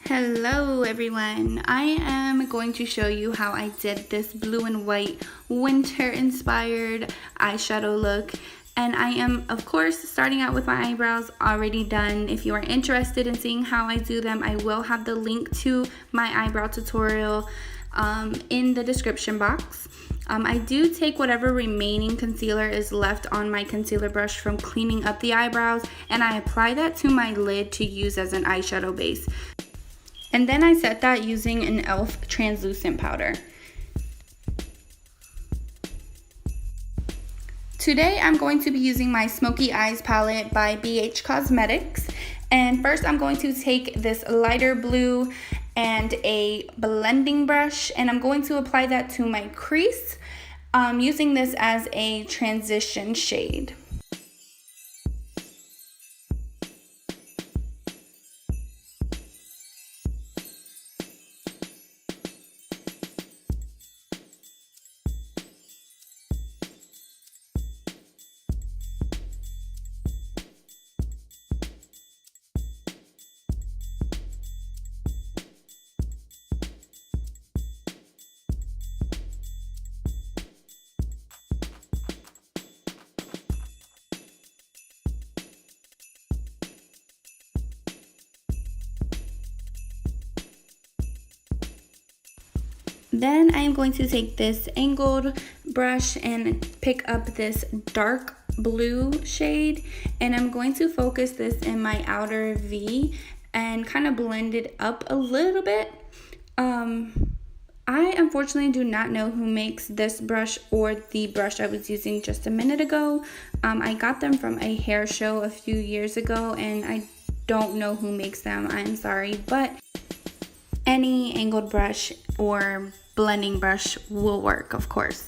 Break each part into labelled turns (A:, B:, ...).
A: Hello everyone, I am going to show you how I did this blue and white winter inspired eyeshadow look, and I am of course starting out with my eyebrows already done. If you are interested in seeing how I do them, I will have the link to my eyebrow tutorial in the description box. I do take whatever remaining concealer is left on my concealer brush from cleaning up the eyebrows, and I apply that to my lid to use as an eyeshadow base. And then I set that using an e.l.f. translucent powder. Today I'm going to be using my Smoky Eyes palette by JLB Cosmetics. And first I'm going to take this lighter blue and a blending brush, and I'm going to apply that to my crease, using this as a transition shade. Then I am going to take this angled brush and pick up this dark blue shade, and I'm going to focus this in my outer V and kind of blend it up a little bit. I unfortunately do not know who makes this brush or the brush I was using just a minute ago. I got them from a hair show a few years ago, and I don't know who makes them. I'm sorry, but any angled brush or blending brush will work, of course.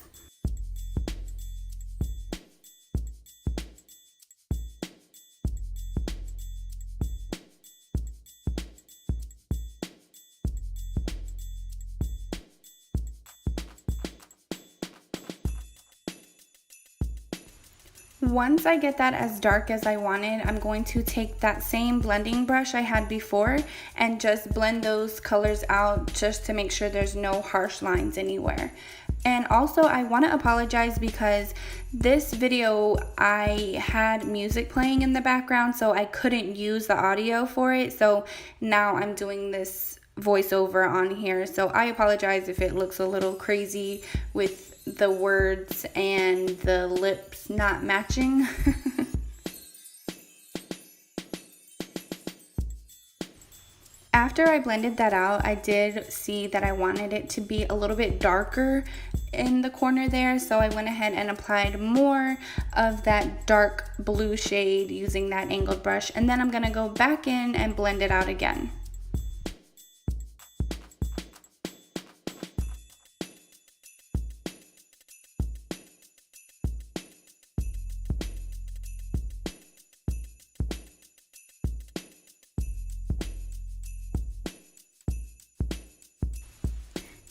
A: Once I get that as dark as I wanted, I'm going to take that same blending brush I had before and just blend those colors out just to make sure there's no harsh lines anywhere. And also I want to apologize because this video I had music playing in the background, so I couldn't use the audio for it. So now I'm doing this voiceover on here, so I apologize if it looks a little crazy with the words and the lips not matching. After I blended that out, I did see that I wanted it to be a little bit darker in the corner there, so I went ahead and applied more of that dark blue shade using that angled brush, and then I'm gonna go back in and blend it out again.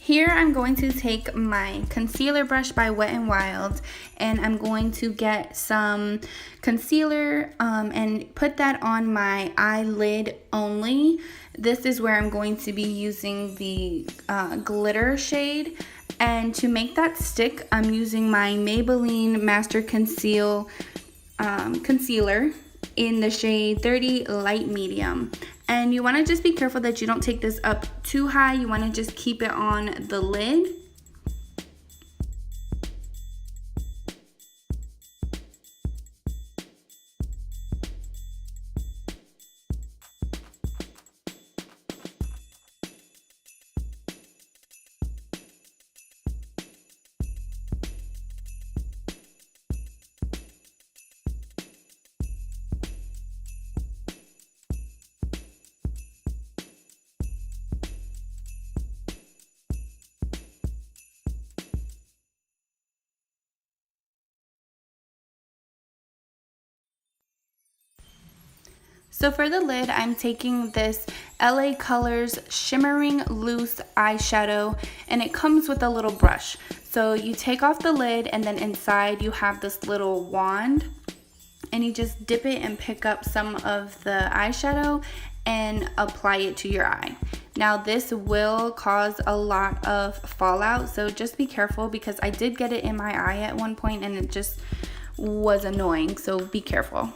A: Here I'm going to take my concealer brush by Wet n Wild, and I'm going to get some concealer and put that on my eyelid only. This is where I'm going to be using the glitter shade, and to make that stick I'm using my Maybelline Master Conceal concealer in the shade 30 Light Medium. And you want to just be careful that you don't take this up too high. You want to just keep it on the lid. So for the lid, I'm taking this LA Colors Shimmering Loose Eyeshadow, and it comes with a little brush. So you take off the lid, and then inside you have this little wand, and you just dip it and pick up some of the eyeshadow and apply it to your eye. Now this will cause a lot of fallout, so just be careful, because I did get it in my eye at one point and it just was annoying, so be careful.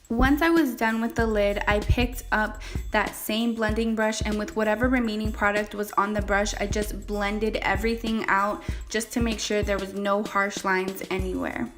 A: Once I was done with the lid, I picked up that same blending brush, and with whatever remaining product was on the brush, I just blended everything out just to make sure there was no harsh lines anywhere.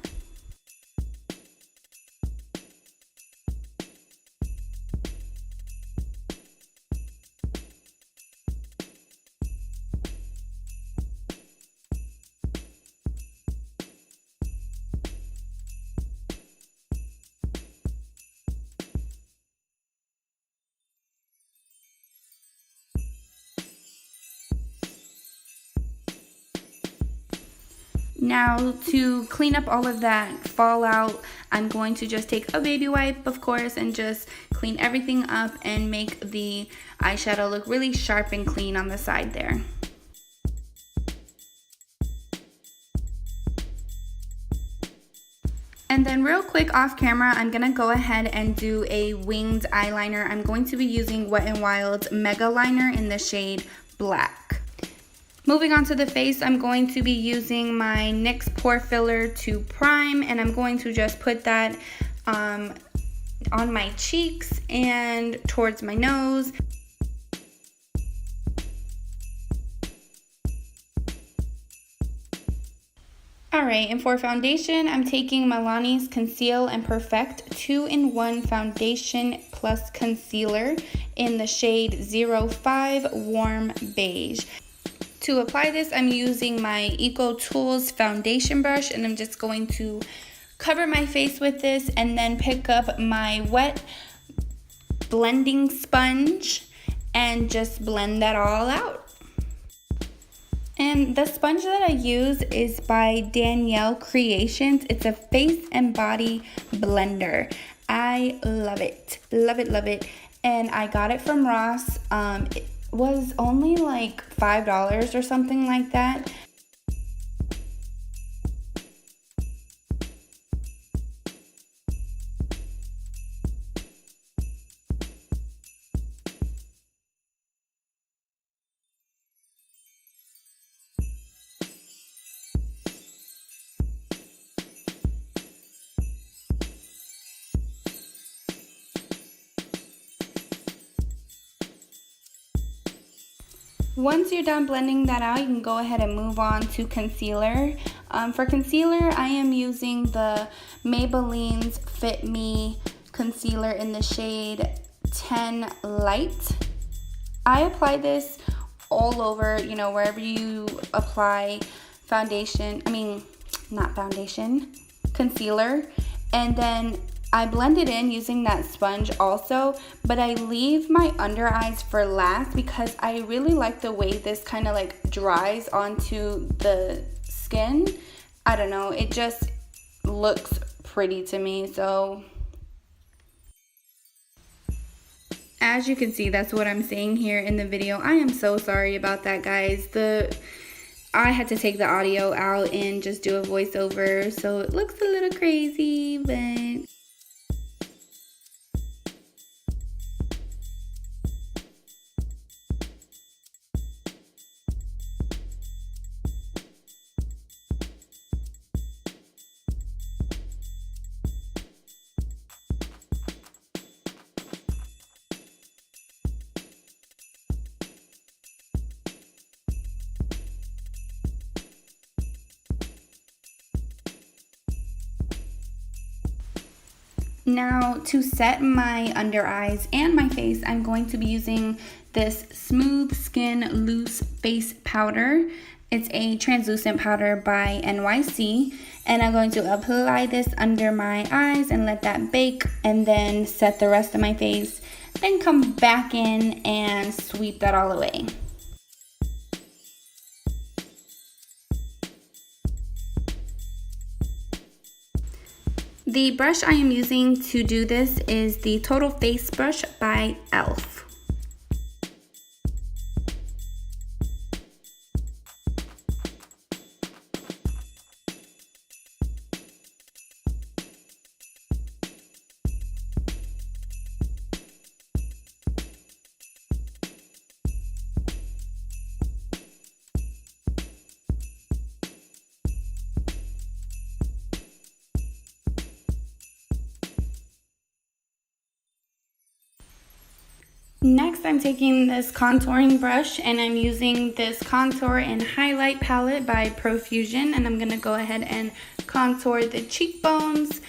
A: Now to clean up all of that fallout, I'm going to just take a baby wipe, of course, and just clean everything up and make the eyeshadow look really sharp and clean on the side there. And then real quick off camera, I'm gonna go ahead and do a winged eyeliner. I'm going to be using Wet n Wild's Mega Liner in the shade Black. Moving on to the face, I'm going to be using my NYX Pore Filler to prime, and I'm going to just put that on my cheeks and towards my nose. Alright, and for foundation, I'm taking Milani's Conceal and Perfect 2-in-1 Foundation Plus Concealer in the shade 05 Warm Beige. To apply this, I'm using my Eco Tools foundation brush, and I'm just going to cover my face with this and then pick up my wet blending sponge and just blend that all out. And the sponge that I use is by Danielle Creations. It's a face and body blender. I love it, love it, love it. And I got it from Ross. It was only like $5 or something like that. Once you're done blending that out, you can go ahead and move on to concealer. For concealer, I am using the Maybelline's Fit Me concealer in the shade 10 Light. I apply this all over, you know, wherever you apply foundation, concealer. And then I blend it in using that sponge also, but I leave my under eyes for last because I really like the way this kind of like dries onto the skin. I don't know, it just looks pretty to me. So as you can see, that's what I'm saying here in the video. I am so sorry about that, guys. I had to take the audio out and just do a voiceover, so it looks a little crazy, but Now to set my under eyes and my face, I'm going to be using this Smooth Skin Loose Face Powder. It's a translucent powder by NYC, and I'm going to apply this under my eyes and let that bake, and then set the rest of my face, then come back in and sweep that all away. The brush I am using to do this is the Total Face Brush by e.l.f. Next, I'm taking this contouring brush and I'm using this contour and highlight palette by Profusion, and I'm going to go ahead and contour the cheekbones.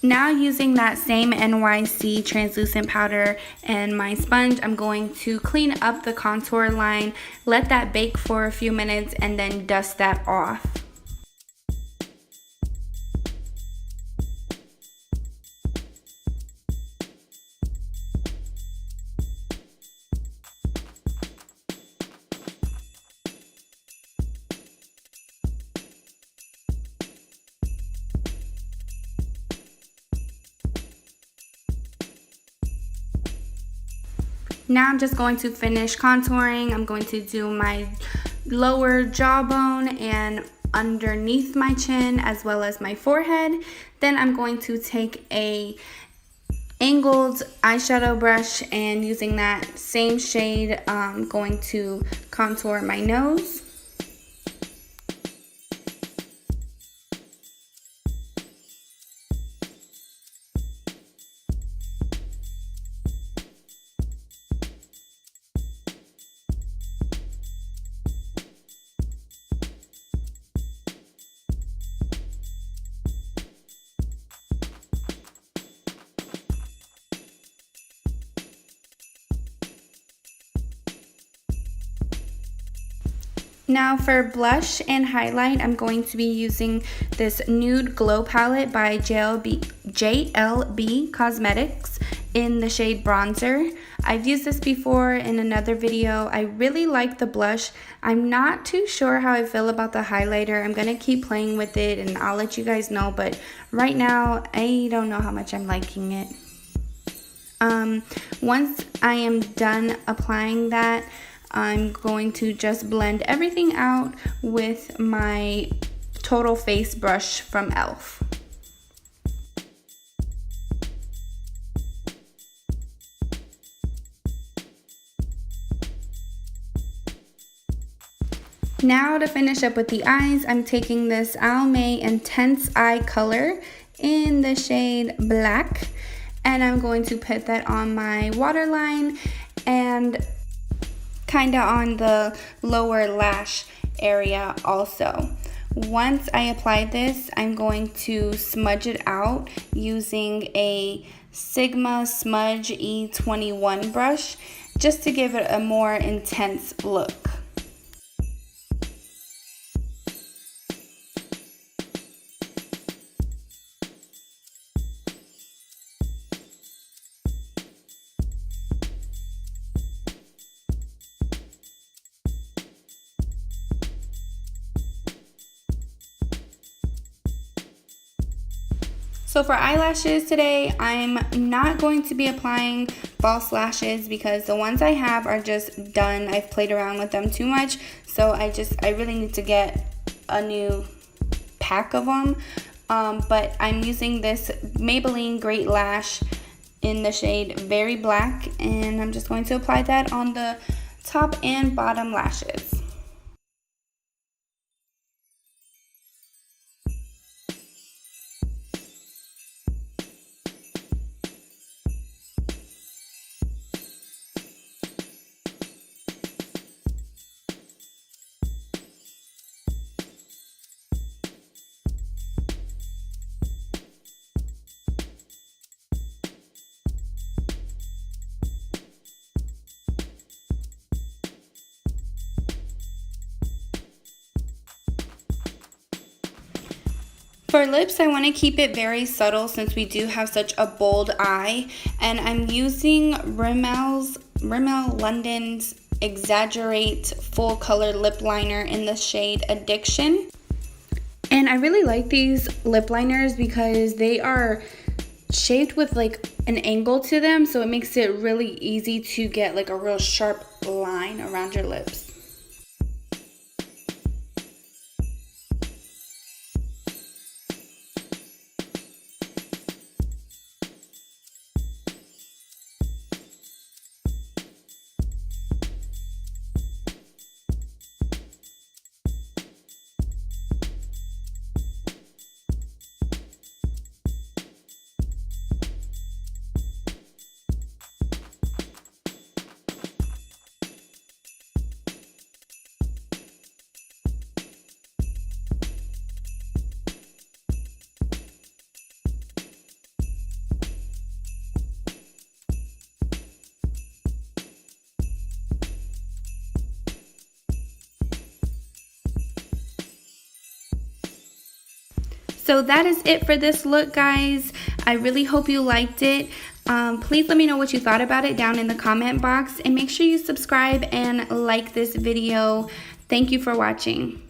A: Now using that same NYC translucent powder and my sponge, I'm going to clean up the contour line, let that bake for a few minutes, and then dust that off. Now I'm just going to finish contouring. I'm going to do my lower jawbone and underneath my chin as well as my forehead. Then I'm going to take a angled eyeshadow brush and using that same shade, I'm going to contour my nose. Now for blush and highlight, I'm going to be using this Nude Glow palette by JLB Cosmetics in the shade Bronzer. I've used this before in another video. I really like the blush. I'm not too sure how I feel about the highlighter. I'm going to keep playing with it and I'll let you guys know, but right now I don't know how much I'm liking it. Once I am done applying that, I'm going to just blend everything out with my Total Face brush from e.l.f. Now to finish up with the eyes, I'm taking this Almay Intense Eye Color in the shade Black, and I'm going to put that on my waterline and kind of on the lower lash area also. Once I apply this, I'm going to smudge it out using a Sigma Smudge E21 brush just to give it a more intense look. So for eyelashes today, I'm not going to be applying false lashes because the ones I have are just done. I've played around with them too much, so I really need to get a new pack of them. But I'm using this Maybelline Great Lash in the shade Very Black, and I'm just going to apply that on the top and bottom lashes. For lips, I want to keep it very subtle since we do have such a bold eye, and I'm using Rimmel London's Exaggerate Full Color Lip Liner in the shade Addiction. And I really like these lip liners because they are shaped with like an angle to them, so it makes it really easy to get like a real sharp line around your lips. So that is it for this look, guys. I really hope you liked it. Please let me know what you thought about it down in the comment box, and make sure you subscribe and like this video. Thank you for watching.